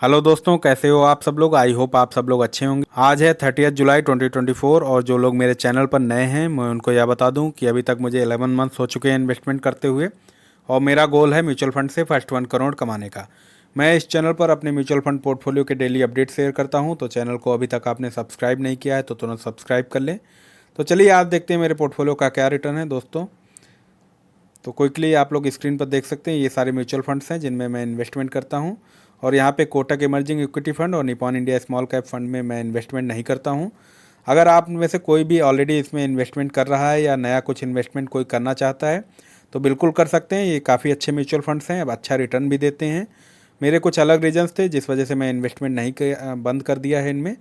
Hello दोस्तों, कैसे हो आप सब लोग। आई होप आप सब लोग अच्छे होंगे। आज है 30 जुलाई 2024 और जो लोग मेरे चैनल पर नए हैं मैं उनको यह बता दूं कि अभी तक मुझे 11 मंथ्स हो चुके हैं इन्वेस्टमेंट करते हुए और मेरा गोल है म्यूचुअल फंड से फर्स्ट 1 करोड़ कमाने का। मैं इस चैनल पर अपने म्यूचुअल फंड पोर्टफोलियो के डेली अपडेट शेयर करता हूँ, तो चैनल को अभी तक आपने सब्सक्राइब नहीं किया है तो तुरंत सब्सक्राइब कर लें। तो चलिए आज देखते हैं मेरे पोर्टफोलियो का क्या रिटर्न है दोस्तों। तो क्विकली आप लोग स्क्रीन पर देख सकते हैं, ये सारे म्यूचुअल फंड्स हैं जिनमें मैं इन्वेस्टमेंट करता हूं। और यहाँ पे कोटक इमर्जिंग इक्विटी फंड और Nippon India small cap fund में मैं इन्वेस्टमेंट नहीं करता हूं। अगर आप में से कोई भी ऑलरेडी इसमें इन्वेस्टमेंट कर रहा है या नया कुछ इन्वेस्टमेंट कोई करना चाहता है तो बिल्कुल कर सकते हैं। ये काफ़ी अच्छे म्यूचुअल फंड्स हैं, अब अच्छा रिटर्न भी देते हैं। मेरे कुछ अलग रीजंस थे जिस वजह से मैं इन्वेस्टमेंट नहीं बंद कर दिया है इनमें।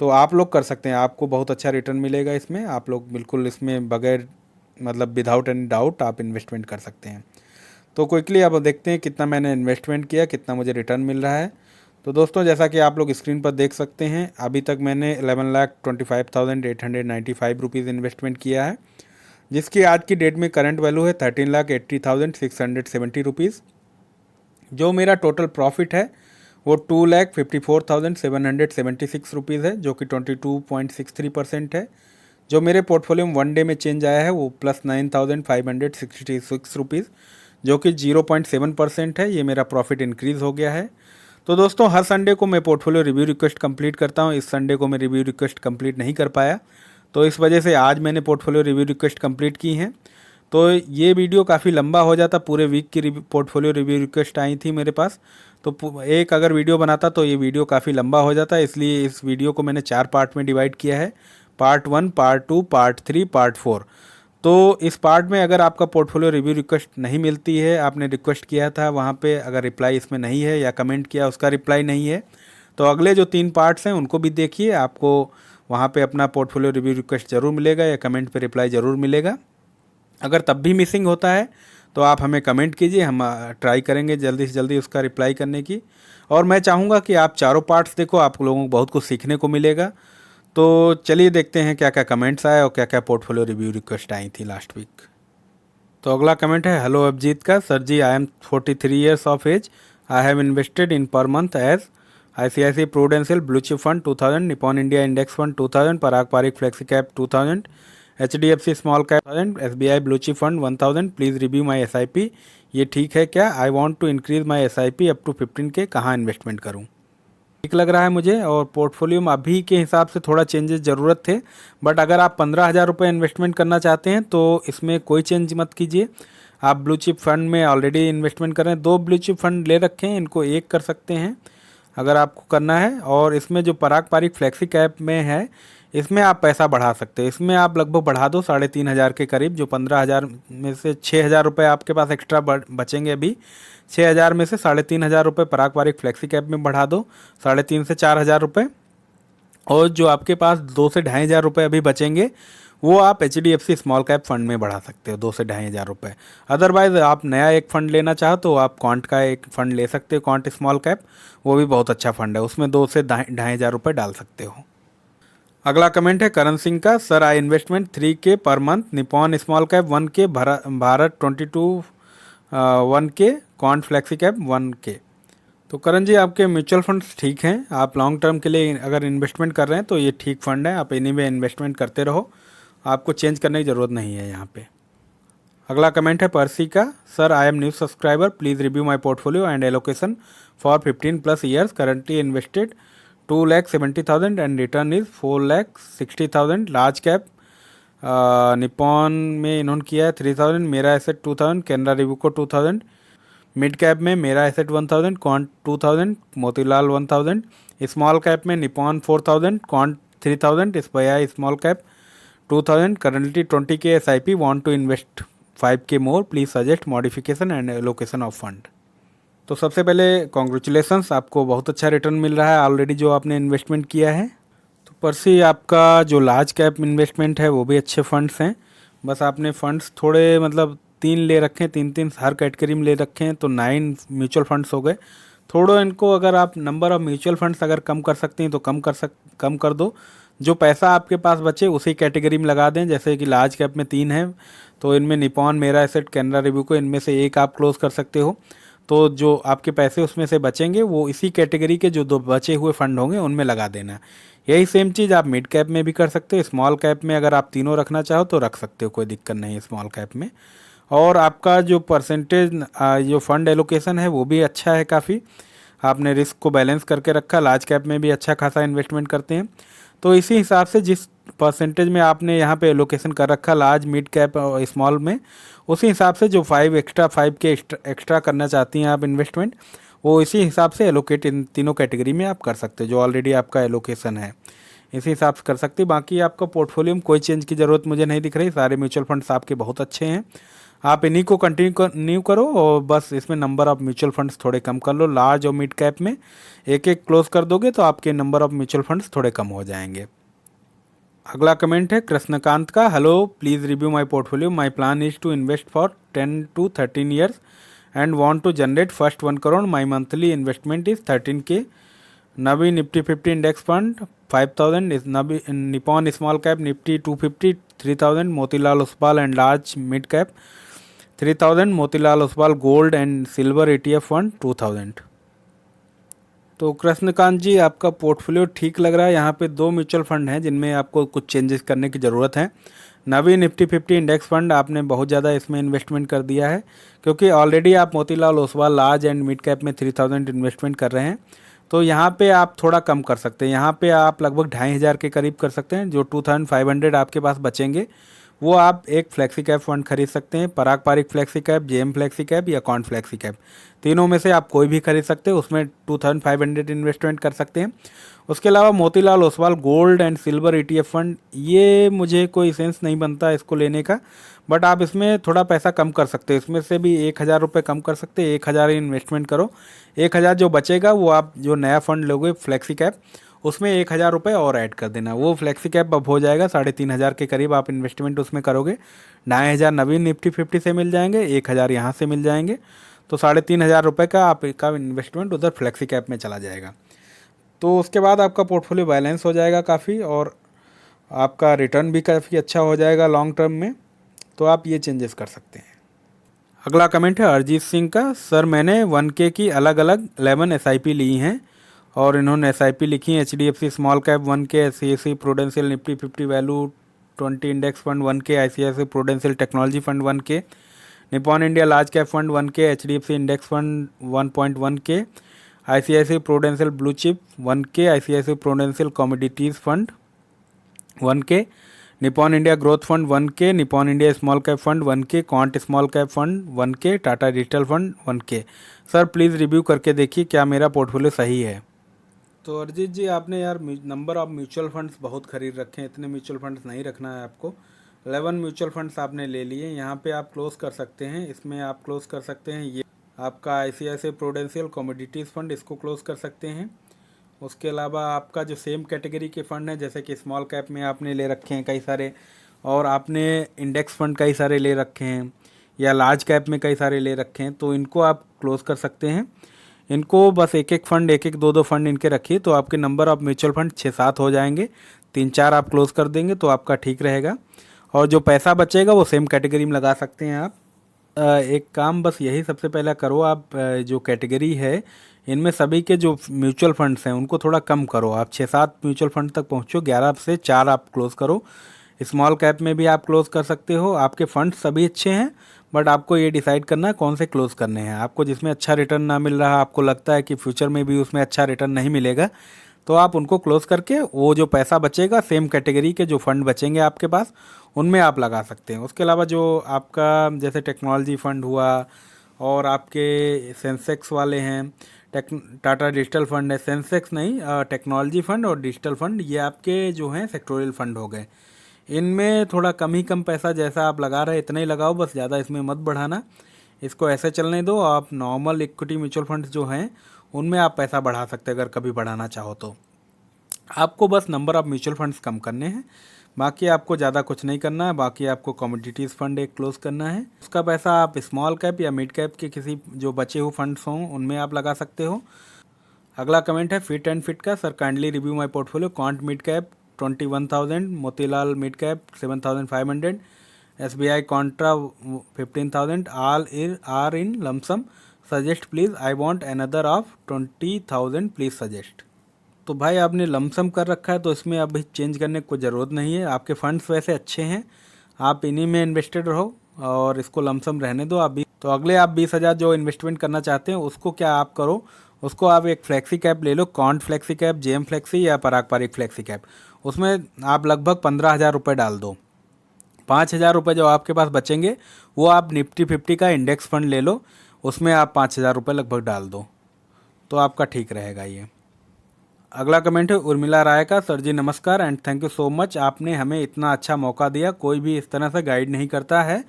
तो आप लोग कर सकते हैं, आपको बहुत अच्छा रिटर्न मिलेगा इसमें। आप लोग बिल्कुल इसमें बगैर मतलब विदाउट एनी डाउट आप इन्वेस्टमेंट कर सकते हैं। तो क्विकली अब देखते हैं कितना मैंने इन्वेस्टमेंट किया, कितना मुझे रिटर्न मिल रहा है। तो दोस्तों जैसा कि आप लोग स्क्रीन पर देख सकते हैं, अभी तक मैंने 11,25,895 रुपीज़ इन्वेस्टमेंट किया है, जिसकी आज की डेट में करंट वैल्यू है 13,80,670 रुपीज़। जो मेरा टोटल प्रॉफिट है वो 2,54,776 रुपीज़ है, जो कि 22.63% है। जो मेरे पोर्टफोलियो में 1 डे में चेंज आया है वो +9,566 रुपीज़, जो कि 0.7% है। ये मेरा प्रॉफिट इंक्रीज़ हो गया है। तो दोस्तों हर संडे को मैं पोर्टफोलियो रिव्यू रिक्वेस्ट कंप्लीट करता हूँ। इस संडे को मैं रिव्यू रिक्वेस्ट कंप्लीट नहीं कर पाया, तो इस वजह से आज मैंने पोर्टफोलियो रिव्यू रिक्वेस्ट कंप्लीट की हैं। तो ये वीडियो काफ़ी लंबा हो जाता, पूरे वीक की पोर्टफोलियो रिव्यू रिक्वेस्ट आई थी मेरे पास, तो एक अगर वीडियो बनाता तो ये वीडियो काफ़ी लंबा हो जाता, इसलिए इस वीडियो को मैंने 4 पार्ट में डिवाइड किया है। Part 1, part 2, part 3, part 4। तो इस पार्ट में अगर आपका पोर्टफोलियो रिव्यू रिक्वेस्ट नहीं मिलती है, आपने रिक्वेस्ट किया था वहाँ पे अगर रिप्लाई इसमें नहीं है या कमेंट किया उसका रिप्लाई नहीं है, तो अगले जो 3 पार्ट्स हैं उनको भी देखिए। आपको वहाँ पे अपना पोर्टफोलियो रिव्यू रिक्वेस्ट ज़रूर मिलेगा या कमेंट पे रिप्लाई ज़रूर मिलेगा। अगर तब भी मिसिंग होता है तो आप हमें कमेंट कीजिए, हम ट्राई करेंगे जल्दी से जल्दी उसका रिप्लाई करने की। और मैं चाहूँगा कि आप चारों पार्ट्स देखो, आप लोगों को बहुत कुछ सीखने को मिलेगा। तो चलिए देखते हैं क्या क्या कमेंट्स आए और क्या क्या पोर्टफोलियो रिव्यू रिक्वेस्ट आई थी लास्ट वीक। तो अगला कमेंट है हेलो अभिजीत का। Sir ji, I am 43 years of age. I have invested in per month as ICICI Prudential blue chip fund 2000, Nippon India index fund 2000, Parag Parikh flexi cap 2000, HDFC small cap 1000, SBI blue chip fund 1000। Please review my SIP। ये ठीक है क्या? I want to increase my SIP up to 15K। कहाँ investment करूँ? ठीक लग रहा है मुझे, और पोर्टफोलियो में अभी के हिसाब से थोड़ा चेंजेस ज़रूरत थे। बट अगर आप 15,000 रुपये इन्वेस्टमेंट करना चाहते हैं तो इसमें कोई चेंज मत कीजिए। आप ब्लू चिप फंड में ऑलरेडी इन्वेस्टमेंट कर रहे हैं, 2 ब्लू चिप फंड ले रखे हैं, इनको एक कर सकते हैं अगर आपको करना है। और इसमें जो पराग पारिक फ्लेक्सी कैप में है, इसमें आप पैसा बढ़ा सकते हैं। इसमें आप लगभग बढ़ा दो 3,500 के करीब, जो 15,000 में से 6,000 रुपये आपके पास एक्स्ट्रा बचेंगे। अभी 6,000 में से 3,500 रुपये पराग पारिक फ्लेक्सी कैप में बढ़ा दो, 3,500 से 4,000 रुपये। और जो आपके पास 2 से 2,500 रुपये अभी बचेंगे वो आप HDFC स्मॉल कैप फंड में बढ़ा सकते हो, 2 से 2,500 रुपये। अदरवाइज़ आप नया एक फ़ंड लेना चाहो तो आप क्वांट का एक फ़ंड ले सकते हो, क्वांट स्मॉल कैप। वो भी बहुत अच्छा फ़ंड है, उसमें 2 से 2,500 रुपये डाल सकते हो। अगला कमेंट है करण सिंह का। Sir I investment 3K per month, Nippon small cap 1K, Bharat 22 1K, quant flexi cap 1K। तो करण जी, आपके म्यूचुअल फंड्स ठीक हैं। आप लॉन्ग टर्म के लिए अगर इन्वेस्टमेंट कर रहे हैं तो ये ठीक फंड है, आप इन्हीं में इन्वेस्टमेंट करते रहो, आपको चेंज करने की ज़रूरत नहीं है यहाँ पे। अगला कमेंट है पर्सी का। Sir I am new subscriber, please review my portfolio and allocation for 15+ years. Currently invested 2,70,000 and return is 4,60,000। Large cap Nippon में इन्होंने किया है 3,000, मेरा एसेट 2,000, कैनरा रिव्यू को 2,000। मिड कैप में मेरा asset 1,000, quant 2,000, Motilal 1,000। Small cap में Nippon 4,000, quant 3,000, SBI small cap 2,000। Currently 20K SIP, want to invest 5K more, please suggest modification and allocation of fund. तो सबसे पहले कॉन्ग्रेचुलेसन्स, आपको बहुत अच्छा रिटर्न मिल रहा है ऑलरेडी जो आपने इन्वेस्टमेंट किया है। तो परसी, आपका जो लार्ज कैप इन्वेस्टमेंट है वो भी अच्छे फंड्स हैं। बस आपने फंड्स थोड़े मतलब 3 ले रखे हैं, 3-3 हर कैटेगरी में ले रखे हैं, तो 9 म्यूचुअल फंड्स हो गए। थोड़ा इनको अगर आप नंबर ऑफ म्यूचुअल फंड्स अगर कम कर सकते हैं तो कम कर दो। जो पैसा आपके पास बचे उसी कैटेगरी में लगा दें। जैसे कि लार्ज कैप में 3 है तो इनमें निपॉन, मेरा एसेट, कैनरा रिव्यू को इनमें से एक आप क्लोज कर सकते हो। तो जो आपके पैसे उसमें से बचेंगे वो इसी कैटेगरी के जो दो बचे हुए फंड होंगे उनमें लगा देना। यही सेम चीज़ आप मिड कैप में भी कर सकते हो, स्मॉल कैप में अगर आप तीनों रखना चाहो तो रख सकते हो, कोई दिक्कत नहीं है स्मॉल कैप में। और आपका जो परसेंटेज जो फंड एलोकेशन है वो भी अच्छा है काफ़ी, आपने रिस्क को बैलेंस करके रखा। लार्ज कैप में भी अच्छा खासा इन्वेस्टमेंट करते हैं, तो इसी हिसाब से जिस परसेंटेज में आपने यहाँ पे एलोकेशन कर रखा लार्ज मिड कैप और स्मॉल में, उसी हिसाब से जो 5 के एक्स्ट्रा करना चाहती हैं आप इन्वेस्टमेंट, वो इसी हिसाब से एलोकेट इन तीनों कैटेगरी में आप कर सकते हो, जो ऑलरेडी आपका एलोकेशन है इसी हिसाब से कर सकते हैं। बाकी आपका पोर्टफोलियो में कोई चेंज की ज़रूरत मुझे नहीं दिख रही, सारे म्यूचुअल फंड्स आपके बहुत अच्छे हैं, आप इन्हीं को कंटिन्यू करो। और बस इसमें नंबर ऑफ म्यूचुअल फंड्स थोड़े कम कर लो, लार्ज और मिड कैप में एक एक क्लोज कर दोगे तो आपके नंबर ऑफ म्यूचुअल फंड्स थोड़े कम हो जाएंगे। अगला कमेंट है कृष्णकांत का, hello please review my portfolio, my plan is to invest for 10 to 13 years and want to generate first 1 crore. My monthly investment is 13K. Navi Nifty 50 Index Fund 5000 is Nippon Small Cap Nifty 250 3000, Motilal Oswal and Large Mid Cap 3000, Motilal Oswal Gold and Silver ETF Fund 2000। तो कृष्णकांत जी आपका portfolio ठीक लग रहा है, यहाँ पे 2 mutual fund हैं जिनमें आपको कुछ चेंजेस करने की ज़रूरत है। नवी निफ्टी 50 इंडेक्स फंड आपने बहुत ज़्यादा इसमें इन्वेस्टमेंट कर दिया है, क्योंकि ऑलरेडी आप Motilal Oswal large and mid cap में 3000 इन्वेस्टमेंट कर रहे हैं, तो यहाँ पे आप थोड़ा कम कर सकते हैं। यहाँ पे आप लगभग 2500 के करीब कर सकते हैं। जो 2500 आपके पास बचेंगे वो आप एक फ्लेक्सी कैप फंड खरीद सकते हैं, Parag Parikh flexi cap, JM flexi cap या कॉन फ्लेक्सी कैप, तीनों में से आप कोई भी खरीद सकते हैं, उसमें 2500 इन्वेस्टमेंट कर सकते हैं। उसके अलावा Motilal Oswal gold and silver ETF fund, ये मुझे कोई सेंस नहीं बनता इसको लेने का, बट आप इसमें थोड़ा पैसा कम कर सकते हैं, इसमें से भी 1000 रुपये कम कर सकते हैं, 1000 इन्वेस्टमेंट करो, 1000 जो बचेगा वो आप जो नया फंड लोगे फ्लेक्सी कैप उसमें 1000 रुपये और ऐड कर देना, वो फ्लेक्सी कैप अब हो जाएगा 3500 के करीब आप इन्वेस्टमेंट उसमें करोगे। 2500 नवीन निफ्टी 50 से मिल जाएंगे, 1000 यहाँ से मिल जाएंगे, तो 3500 रुपये का आपका इन्वेस्टमेंट उधर फ्लेक्सी कैप में चला जाएगा। तो उसके बाद आपका पोर्टफोलियो बैलेंस हो जाएगा काफ़ी, और आपका रिटर्न भी काफ़ी अच्छा हो जाएगा लॉन्ग टर्म में, तो आप ये चेंजेस कर सकते हैं। अगला कमेंट है अरिजीत सिंह का, सर मैंने 1K की अलग अलग 11 SIP ली हैं, और इन्होंने SIP लिखी है HDFC small cap 1K, CSE prudential Nifty 50 value 20 index fund 1K, ICICI prudential technology fund 1K, Nippon India large cap fund 1K, HDFC index fund 1.1K, ICICI Prudential blue chip 1K, ICICI prudential commodities fund 1K, Nippon India growth fund 1K, Nippon India small cap fund 1K, quant small cap fund 1K, Tata digital fund 1K। Sir please review करके देखिए क्या मेरा portfolio सही है। तो अरिजीत जी आपने यार number of mutual funds बहुत खरीद रखे हैं, इतने म्यूचुअल फंड्स नहीं रखना है आपको। 11 म्यूचुअल फंड्स आपने ले लिए, यहाँ पे आप क्लोज कर सकते हैं, इसमें आप क्लोज कर सकते हैं ये आपका ICICI प्रूडेंशियल कमोडिटीज़ फंड, इसको क्लोज कर सकते हैं। उसके अलावा आपका जो सेम कैटेगरी के फ़ंड हैं, जैसे कि स्मॉल कैप में आपने ले रखे हैं कई सारे, और आपने इंडेक्स फंड कई सारे ले रखे हैं, या लार्ज कैप में कई सारे ले रखे हैं, तो इनको आप क्लोज़ कर सकते हैं। इनको बस एक एक फंड, एक एक दो दो फंड इनके रखिए, तो आपके नंबर ऑफ म्यूचुअल फंड 6-7 हो जाएंगे, 3-4 आप क्लोज़ कर देंगे तो आपका ठीक रहेगा। और जो पैसा बचेगा वो सेम कैटेगरी में लगा सकते हैं आप। एक काम बस यही सबसे पहला करो आप, जो कैटेगरी है इनमें सभी के जो म्यूचुअल फंड्स हैं उनको थोड़ा कम करो, आप 6-7 म्यूचुअल फंड तक पहुँचो, 11 से 4 आप क्लोज़ करो। स्मॉल कैप में भी आप क्लोज़ कर सकते हो, आपके फंड्स सभी अच्छे हैं, बट आपको ये डिसाइड करना है कौन से क्लोज़ करने हैं। आपको जिसमें अच्छा रिटर्न ना मिल रहा, आपको लगता है कि फ्यूचर में भी उसमें अच्छा रिटर्न नहीं मिलेगा, तो आप उनको क्लोज़ करके वो जो पैसा बचेगा सेम कैटेगरी के जो फंड बचेंगे आपके पास उनमें आप लगा सकते हैं। उसके अलावा जो आपका जैसे टेक्नोलॉजी फंड हुआ, और आपके सेंसेक्स वाले हैं, टाटा डिजिटल फंड है, सेंसेक्स नहीं टेक्नोलॉजी फंड और डिजिटल फंड, ये आपके जो हैं सेक्टोरियल फंड हो गए। इनमें थोड़ा कम ही कम पैसा जैसा आप लगा रहे इतना ही लगाओ, बस ज़्यादा इसमें मत बढ़ाना, इसको ऐसे चलने दो। आप नॉर्मल इक्विटी म्यूचुअल फंड्स जो हैं उनमें आप पैसा बढ़ा सकते हैं अगर कभी बढ़ाना चाहो तो। आपको बस नंबर ऑफ म्यूचुअल फंड्स कम करने हैं, बाकी आपको ज़्यादा कुछ नहीं करना है। बाकी आपको कमोडिटीज़ फंड एक क्लोज़ करना है, उसका पैसा आप स्मॉल कैप या मिड कैप के किसी जो बचे हुए फंड्स हों उनमें आप लगा सकते हो। अगला कमेंट है फिट एंड फिट का, sir kindly review my portfolio, quant mid cap 21,000, Motilal mid cap 7,500, SBI contra 15,000, are in lumpsum suggest please, I want another of 20,000 please suggest. तो भाई आपने लमसम कर रखा है तो इसमें अभी चेंज करने की कोई ज़रूरत नहीं है। आपके फंड्स वैसे अच्छे हैं, आप इन्हीं में इन्वेस्टेड रहो और इसको लमसम रहने दो। आप तो अगले आप 20,000 जो इन्वेस्टमेंट करना चाहते हैं उसको क्या आप करो, उसको आप एक फ्लेक्सी कैप ले लो, quant flexi cap, JM flexi या पारंपरिक फ्लेक्सी कैप। उसमें आप लगभग 15,000 रुपये डाल दो। 5,000 रुपये जो आपके पास बचेंगे वो आप निफ्टी 50 का इंडेक्स फंड ले लो, उसमें आप 5,000 रुपये लगभग डाल दो, तो आपका ठीक रहेगा ये। अगला कमेंट है उर्मिला राय का। सर जी नमस्कार and thank you so much, आपने हमें इतना अच्छा मौका दिया। कोई भी इस तरह से गाइड नहीं करता है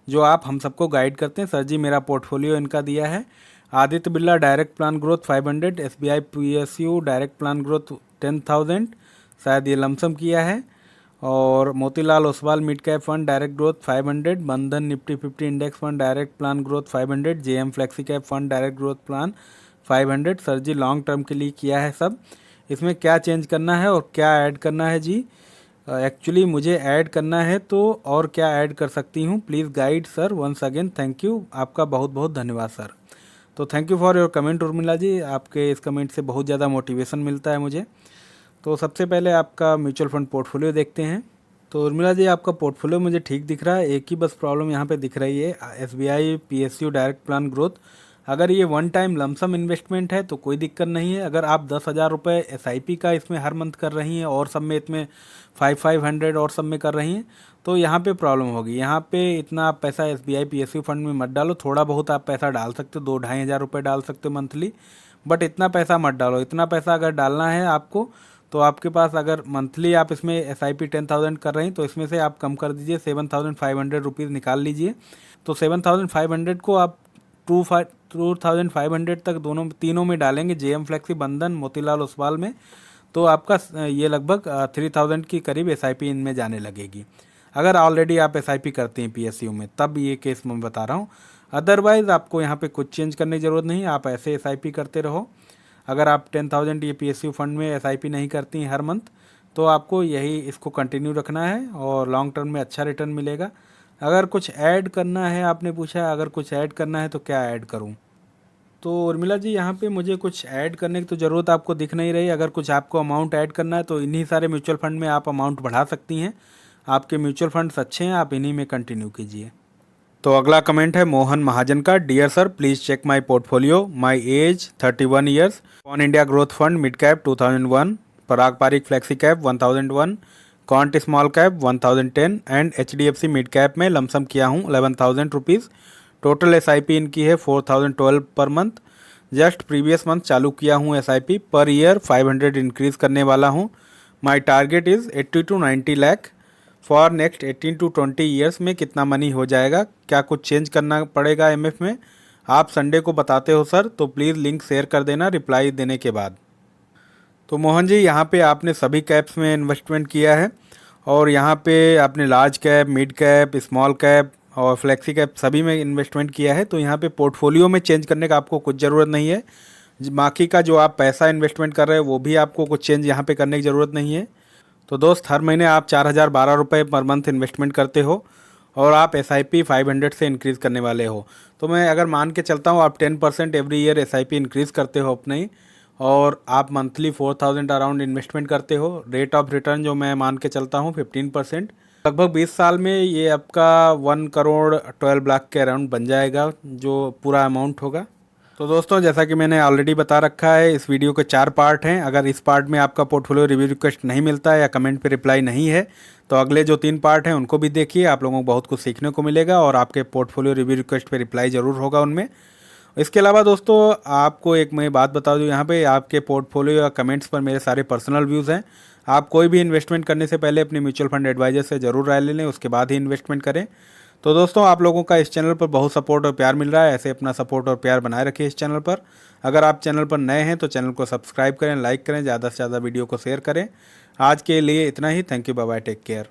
जो आप हम सबको गाइड करते हैं। सर जी मेरा पोर्टफोलियो इनका दिया है। Aditya Birla direct plan growth 500, SBI PSU direct plan growth 10,000, शायद ये लमसम किया है। और Motilal Oswal mid cap fund direct growth 500, Bandhan Nifty 50 index fund direct plan growth 500, JM flexi cap fund direct growth plan 500। Sir जी लॉन्ग टर्म के लिए किया है सब। इसमें क्या चेंज करना है और क्या ऐड करना है जी? एक्चुअली मुझे ऐड करना है तो और क्या ऐड कर सकती हूँ, please guide sir once again, thank you. आपका बहुत बहुत धन्यवाद सर। तो thank you for your comment Urmila ji, आपके इस कमेंट से बहुत ज़्यादा मोटिवेशन मिलता है मुझे। तो सबसे पहले आपका म्यूचुअल फंड पोर्टफोलियो देखते हैं। तो उर्मिला जी आपका पोर्टफोलियो मुझे ठीक दिख रहा है, एक ही बस प्रॉब्लम यहाँ पे दिख रही है, SBI PSU direct plan growth. अगर ये वन टाइम लमसम इन्वेस्टमेंट है तो कोई दिक्कत नहीं है। अगर आप 10,000 रुपये एसआईपी का इसमें हर मंथ कर रही हैं और सब में इसमें 500 और सब में कर रही हैं तो यहाँ पे प्रॉब्लम होगी। यहाँ पे इतना आप पैसा एसबीआई पीएसयू फंड में मत डालो, थोड़ा बहुत आप पैसा डाल सकते हो, 2-2,500 रुपये डाल सकते हो मंथली, बट इतना पैसा मत डालो। इतना पैसा अगर डालना है आपको तो आपके पास अगर मंथली आप इसमें एसआईपी 10,000 कर रही हैं तो इसमें से आप कम कर दीजिए, 7,500 रुपीज़ निकाल लीजिए। तो 7,500 को आप 2,500 तक दोनों तीनों में डालेंगे, जेएम फ्लेक्सी, बंधन, मोतीलाल ओसवाल में, तो आपका ये लगभग 3,000 की करीब एसआईपी इनमें जाने लगेगी। अगर ऑलरेडी आप एसआईपी करते हैं पीएसयू में तब ये केस मैं बता रहा हूँ, अदरवाइज़ आपको यहाँ पे कुछ चेंज करने की ज़रूरत नहीं है, आप ऐसे एसआईपी करते रहो। अगर आप 10,000 ये पीएसयू फंड में एसआईपी नहीं करती हैं हर मंथ तो आपको यही इसको कंटिन्यू रखना है और लॉन्ग टर्म में अच्छा रिटर्न मिलेगा। अगर कुछ ऐड करना है, आपने पूछा अगर कुछ ऐड करना है तो क्या ऐड करूं? तो उर्मिला जी यहाँ पे मुझे कुछ ऐड करने की तो ज़रूरत आपको दिख नहीं रही। अगर कुछ आपको अमाउंट ऐड करना है तो इन्हीं सारे म्यूचुअल फंड में आप अमाउंट बढ़ा सकती हैं। आपके म्यूचुअल फंड्स अच्छे हैं, आप इन्हीं में कंटिन्यू कीजिए। तो अगला कमेंट है मोहन महाजन का। Dear sir please check my portfolio, my age 31 years, on India growth fund mid cap 2001, Parag Parikh flexi cap 1001, quant small cap 1010 and HDFC mid cap में लमसम किया हूँ 11,000 रुपीज़। टोटल एसआईपी इनकी है 4,012 per month. Just previous month चालू किया हूँ SIP, per year 500 increase करने वाला हूँ। My target is 80 to 90 lakh for next 18 to 20 years में कितना मनी हो जाएगा? क्या कुछ चेंज करना पड़ेगा एमएफ में? आप संडे को बताते हो सर, तो प्लीज़ लिंक शेयर कर देना रिप्लाई देने के बाद। तो मोहन जी यहाँ पे आपने सभी कैप्स में इन्वेस्टमेंट किया है और यहाँ पे आपने large cap, mid cap, small cap और फ्लेक्सी कैप सभी में इन्वेस्टमेंट किया है। तो यहाँ पे पोर्टफोलियो में चेंज करने का आपको कुछ ज़रूरत नहीं है। बाकी का जो आप पैसा इन्वेस्टमेंट कर रहे हो वो भी आपको कुछ चेंज यहाँ पे करने की ज़रूरत नहीं है। तो दोस्त हर महीने आप 4,012 रुपये पर मंथ इन्वेस्टमेंट करते हो और आप एसआईपी 500 से इंक्रीज़ करने वाले हो। तो मैं अगर मान के चलता हूँ आप 10% एवरी ईयर एसआईपी इंक्रीज़ करते हो अपने ही, और आप मंथली 4,000 अराउंड इन्वेस्टमेंट करते हो। रेट ऑफ रिटर्न जो मैं मान के चलता हूँ 15%, लगभग 20 साल में ये आपका 1 करोड़ 12 लाख के अराउंड बन जाएगा जो पूरा अमाउंट होगा। तो दोस्तों जैसा कि मैंने ऑलरेडी बता रखा है, इस वीडियो के 4 पार्ट हैं। अगर इस पार्ट में आपका पोर्टफोलियो रिव्यू रिक्वेस्ट नहीं मिलता है या कमेंट पे रिप्लाई नहीं है तो अगले जो 3 पार्ट हैं उनको भी देखिए, आप लोगों को बहुत कुछ सीखने को मिलेगा और आपके पोर्टफोलियो रिव्यू रिक्वेस्ट पे रिप्लाई ज़रूर होगा उनमें। इसके अलावा दोस्तों आपको एक मैं बात बता दूं, यहाँ पे आपके पोर्टफोलियो या कमेंट्स पर मेरे सारे पर्सनल व्यूज़ हैं। आप कोई भी इन्वेस्टमेंट करने से पहले अपने म्यूचुअल फंड एडवाइजर से ज़रूर राय ले लें, उसके बाद ही इन्वेस्टमेंट करें। तो दोस्तों आप लोगों का इस चैनल पर बहुत सपोर्ट और प्यार मिल रहा है, ऐसे अपना सपोर्ट और प्यार बनाए रखिए इस चैनल पर। अगर आप चैनल पर नए हैं तो चैनल को सब्सक्राइब करें, लाइक करें, ज़्यादा से ज़्यादा वीडियो को शेयर करें। आज के लिए इतना ही। Thank you, bye bye, take care.